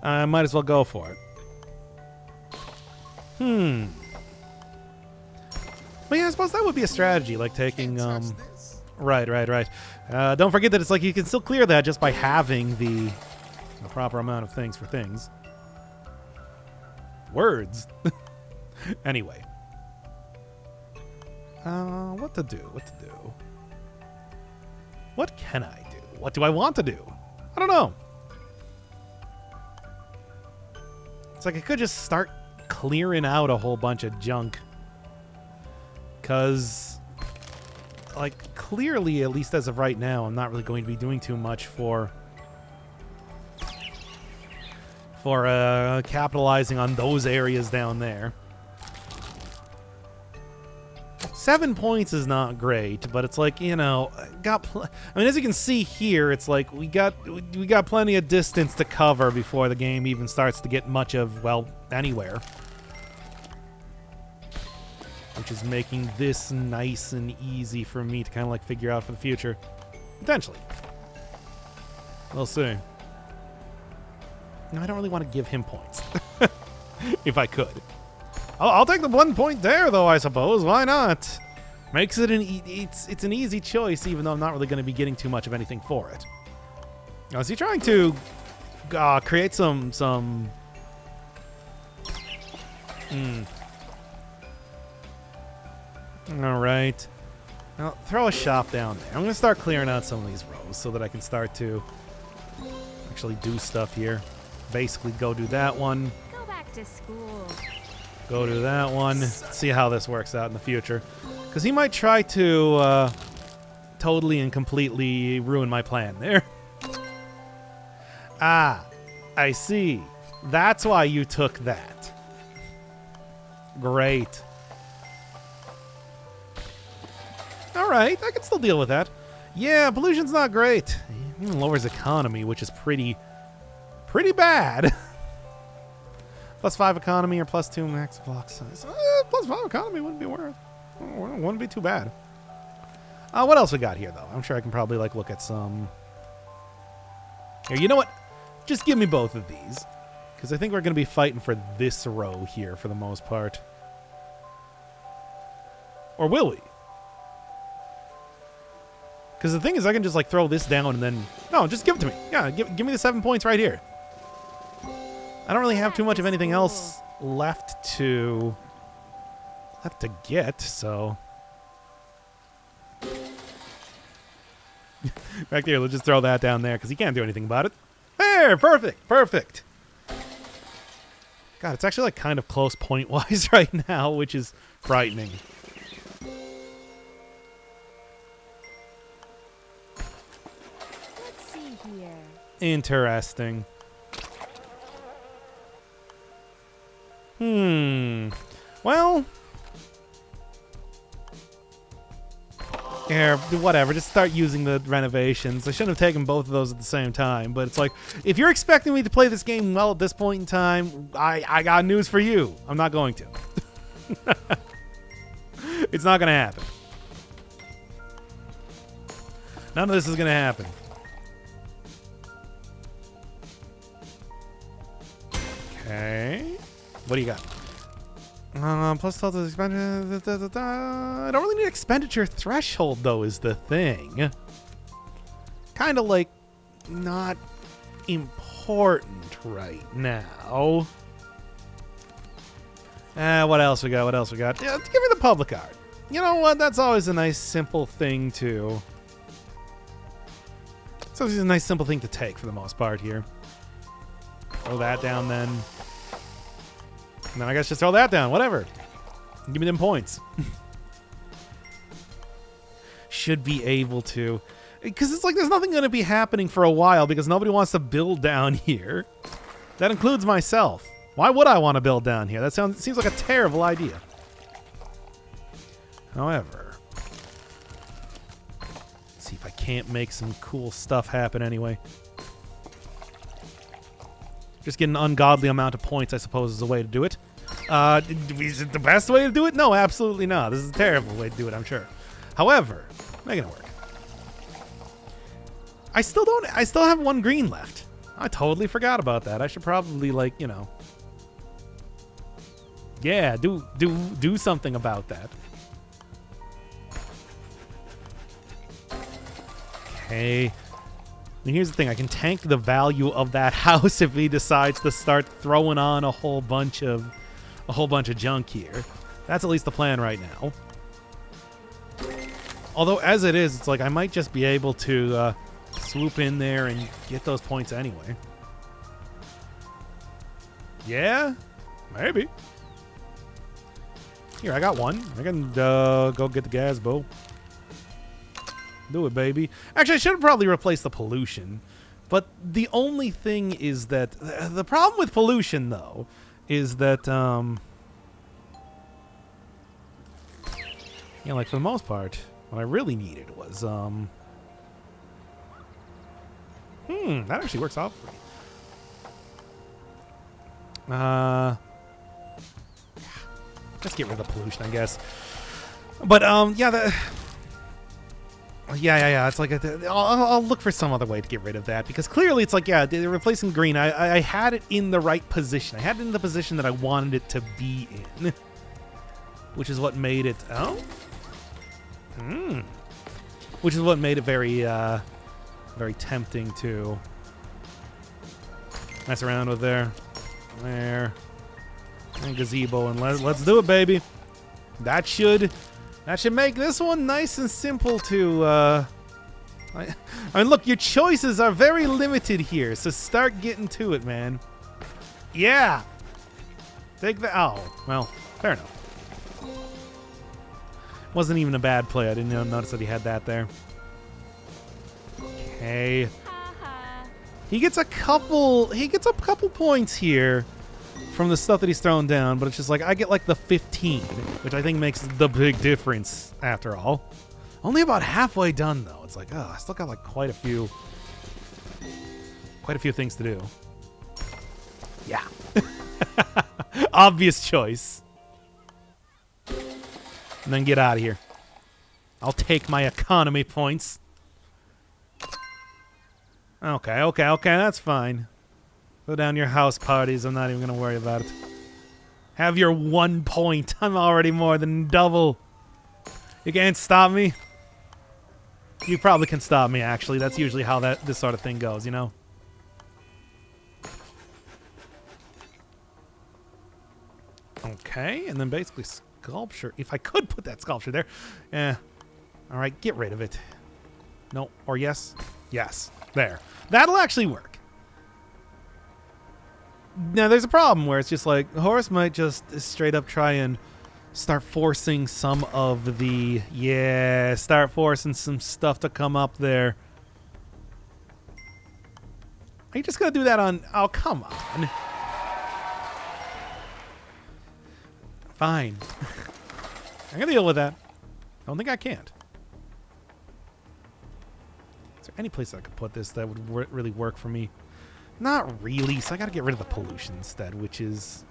I might as well go for it. But yeah, I suppose that would be a strategy, like taking... Right. Don't forget that it's like you can still clear that just by having the proper amount of things for things. Words. Anyway. What to do? What can I do? What do I want to do? I don't know. It's like I could just start clearing out a whole bunch of junk. Because, like, clearly, at least as of right now, I'm not really going to be doing too much for capitalizing on those areas down there. 7 points is not great, but it's like, you know, I mean, as you can see here, it's like we got plenty of distance to cover before the game even starts to get much of, well, anywhere. Which is making this nice and easy for me to kind of like figure out for the future. Potentially. We'll see. No, I don't really want to give him points. If I could. I'll take the 1 point there, though, I suppose. Why not? Makes it it's an easy choice, even though I'm not really going to be getting too much of anything for it. Now, is he trying to create some... All right. Now, throw a shop down there. I'm going to start clearing out some of these rows so that I can start to actually do stuff here. Basically, go do that one. Go back to school. Go do that one. See how this works out in the future. Because he might try to totally and completely ruin my plan there. Ah, I see. That's why you took that. Great. All right, I can still deal with that. Yeah, pollution's not great. It even lowers economy, which is pretty bad. +5 economy or +2 max block size. +5 economy wouldn't be too bad. What else we got here, though? I'm sure I can probably like look at some. Here, you know what? Just give me both of these, because I think we're going to be fighting for this row here for the most part. Or will we? Because the thing is, I can just like throw this down and then... No, just give it to me. Yeah, give me the 7 points right here. I don't really have too much of anything else left to get, so... Back there, let's just throw that down there because he can't do anything about it. There, perfect, perfect. God, it's actually like kind of close point-wise right now, which is frightening. Let's see here. Interesting. Well, yeah, whatever. Just start using the renovations. I shouldn't have taken both of those at the same time, but it's like, if you're expecting me to play this game well at this point in time, I got news for you. I'm not going to. It's not going to happen. None of this is going to happen. Okay. What do you got? Plus total expenditure. I don't really need expenditure threshold, though, is the thing. Kind of like not important right now. What else we got? What else we got? Yeah, give me the public art. You know what? That's always a nice, simple thing to. It's always a nice, simple thing to take for the most part here. Throw that down then. And then I guess just throw that down. Whatever. Give me them points. Should be able to. Because it's like there's nothing going to be happening for a while because nobody wants to build down here. That includes myself. Why would I want to build down here? That seems like a terrible idea. However. Let's see if I can't make some cool stuff happen anyway. Just get an ungodly amount of points, I suppose, is a way to do it. Is it the best way to do it? No, absolutely not. This is a terrible way to do it, I'm sure. However, making it work. I still have one green left. I totally forgot about that. I should probably, like, you know. Yeah, do something about that. Okay. And here's the thing, I can tank the value of that house if he decides to start throwing on a whole bunch of junk here. That's at least the plan right now. Although as it is, it's like I might just be able to swoop in there and get those points anyway. Yeah, maybe. Here, I got one. I can go get the gazebo. Do it, baby. Actually, I should have probably replaced the pollution. But the only thing is that... The problem with pollution, though, is that... Yeah, like, for the most part, what I really needed was... that actually works out for me. Just get rid of the pollution, I guess. But, yeah, Yeah. It's like I'll look for some other way to get rid of that because clearly it's like, yeah, they're replacing green. I had it in the right position. I had it in the position that I wanted it to be in, which is what made it. Which is what made it very, very tempting to mess around with there, and gazebo, and let's do it, baby. That should make this one nice and simple to, I mean, look, your choices are very limited here, so start getting to it, man. Yeah! Take the... Oh, well, fair enough. Wasn't even a bad play. I didn't notice that he had that there. Okay. He gets a couple points here from the stuff that he's thrown down, but it's just like I get like the 15, which I think makes the big difference after all. Only about halfway done though. It's like, oh, I still got like quite a few things to do. Yeah. Obvious choice. And then get out of here. I'll take my economy points. Okay, that's fine. Go down your house parties. I'm not even going to worry about it. Have your 1 point. I'm already more than double. You can't stop me. You probably can stop me, actually. That's usually how this sort of thing goes, you know? Okay, and then basically sculpture. If I could put that sculpture there. All right, get rid of it. No. Or yes? Yes. There. That'll actually work. Now, there's a problem where it's just like, Horus might just straight up try and start forcing some of the... Yeah, start forcing some stuff to come up there. Are you just going to do that on... Oh, come on. Fine. I'm going to deal with that. I don't think I can't. Is there any place I could put this that would really work for me? Not really, so I got to get rid of the pollution instead, which is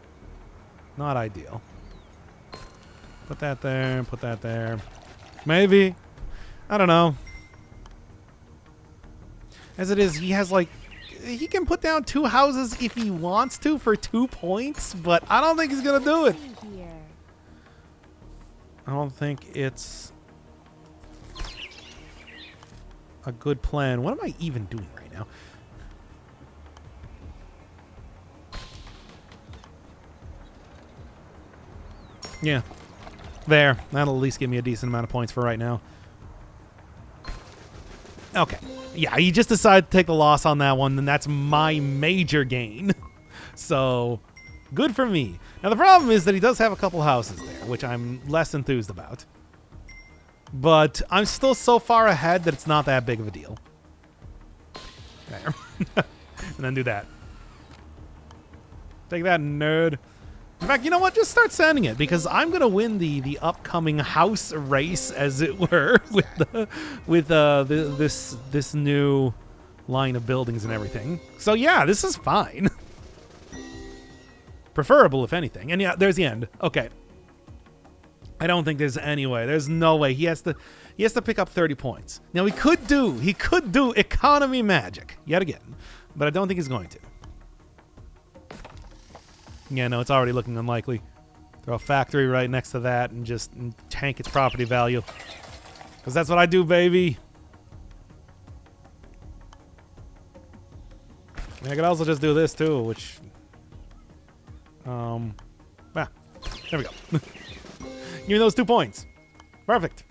not ideal. Put that there, put that there. Maybe. I don't know. As it is, he has like... He can put down 2 houses if he wants to for 2 points, but I don't think he's going to do it. I don't think it's a good plan. What am I even doing right now? Yeah. There. That'll at least give me a decent amount of points for right now. Okay. Yeah, he just decided to take the loss on that one, and that's my major gain. So, good for me. Now, the problem is that he does have a couple houses there, which I'm less enthused about. But I'm still so far ahead that it's not that big of a deal. There. And then do that. Take that, nerd. In fact, you know what? Just start sending it, because I'm going to win the upcoming house race, as it were, with this new line of buildings and everything. So, yeah, this is fine. Preferable, if anything. And yeah, there's the end. Okay. I don't think there's any way. There's no way. He has to pick up 30 points. Now, he could do economy magic yet again, but I don't think he's going to. Yeah, no, it's already looking unlikely. Throw a factory right next to that and just tank its property value. Because that's what I do, baby. I mean, I could also just do this, too, which... there we go. Give me those 2 points. Perfect.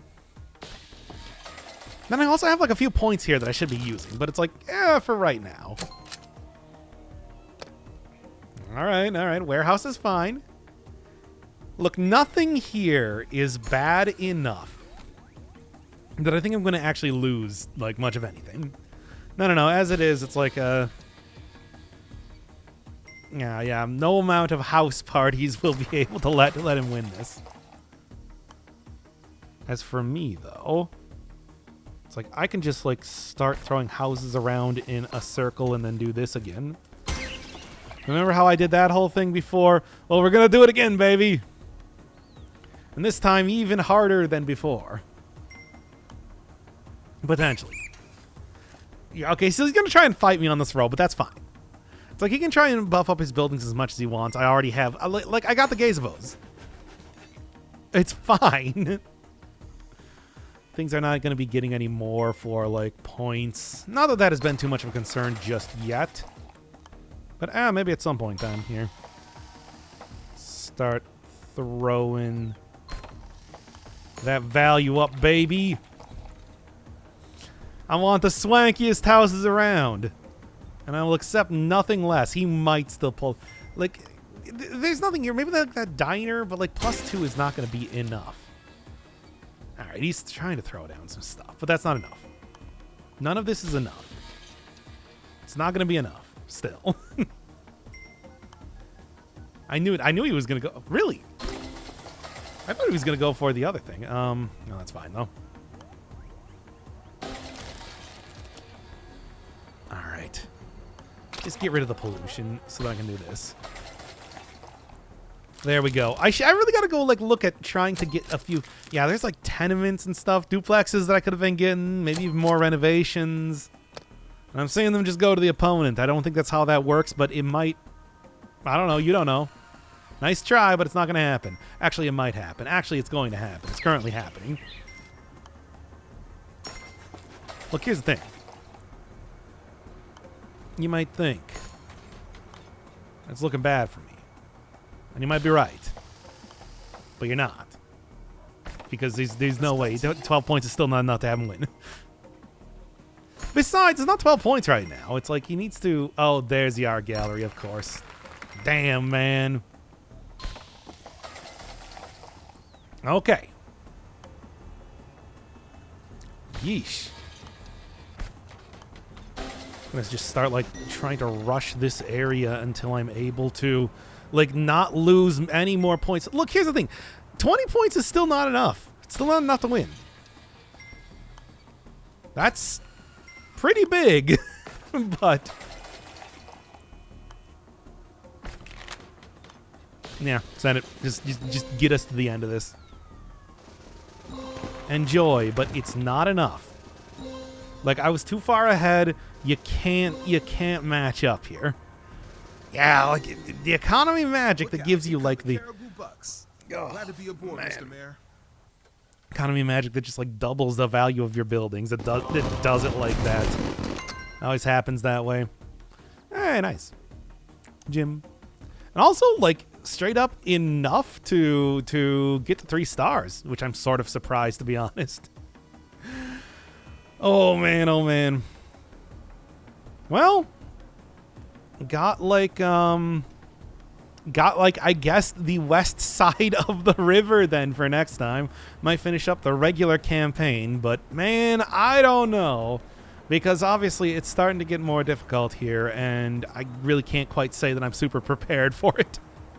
Then I also have, like, a few points here that I should be using, but it's like, for right now. All right. Warehouse is fine. Look, nothing here is bad enough that I think I'm going to actually lose, like, much of anything. No. As it is, it's like a... Yeah. No amount of house parties will be able to let him win this. As for me, though, it's like I can just, like, start throwing houses around in a circle and then do this again. Remember how I did that whole thing before? Well, we're going to do it again, baby. And this time even harder than before. Potentially. Yeah, okay, so he's going to try and fight me on this row, but that's fine. It's like he can try and buff up his buildings as much as he wants. I already have. Like, I got the gazebos. It's fine. Things are not going to be getting any more for, like, points. Not that that has been too much of a concern just yet. But, maybe at some point then, here. Start throwing that value up, baby. I want the swankiest houses around. And I will accept nothing less. He might still pull... Like, there's nothing here. Maybe that diner, but, like, +2 is not going to be enough. All right, he's trying to throw down some stuff, but that's not enough. None of this is enough. It's not going to be enough. Still. I knew it. I knew he was going to go. Really? I thought he was going to go for the other thing. No, that's fine, though. All right. Just get rid of the pollution so that I can do this. There we go. I really got to go, like, look at trying to get a few... Yeah, there's, like, tenements and stuff. Duplexes that I could have been getting. Maybe even more renovations. And I'm seeing them just go to the opponent. I don't think that's how that works, but it might... I don't know. You don't know. Nice try, but it's not going to happen. Actually, it might happen. Actually, it's going to happen. It's currently happening. Look, here's the thing. You might think it's looking bad for me. And you might be right. But you're not. Because there's no way. 12 points is still not enough to have him win. Besides, it's not 12 points right now. It's like he needs to... Oh, there's the art gallery, of course. Damn, man. Okay. Yeesh. Let's just start, like, trying to rush this area until I'm able to, like, not lose any more points. Look, here's the thing. 20 points is still not enough. It's still not enough to win. That's pretty big, but... Yeah, send it. Just get us to the end of this. Enjoy, but it's not enough. Like, I was too far ahead. You can't match up here. Yeah, like the economy magic that gives you like the Caribou Bucks. Glad to be aboard, Mr. Mayor. economy magic that just like doubles the value of your buildings. It does it like that. Always happens that way. Hey, nice. Jim. And also like straight up enough to get to 3 stars, which I'm sort of surprised, to be honest. Oh man, oh man. Well, got like I guess the west side of the river then for next time. Might finish up the regular campaign, but man, I don't know, because obviously it's starting to get more difficult here and I really can't quite say that I'm super prepared for it.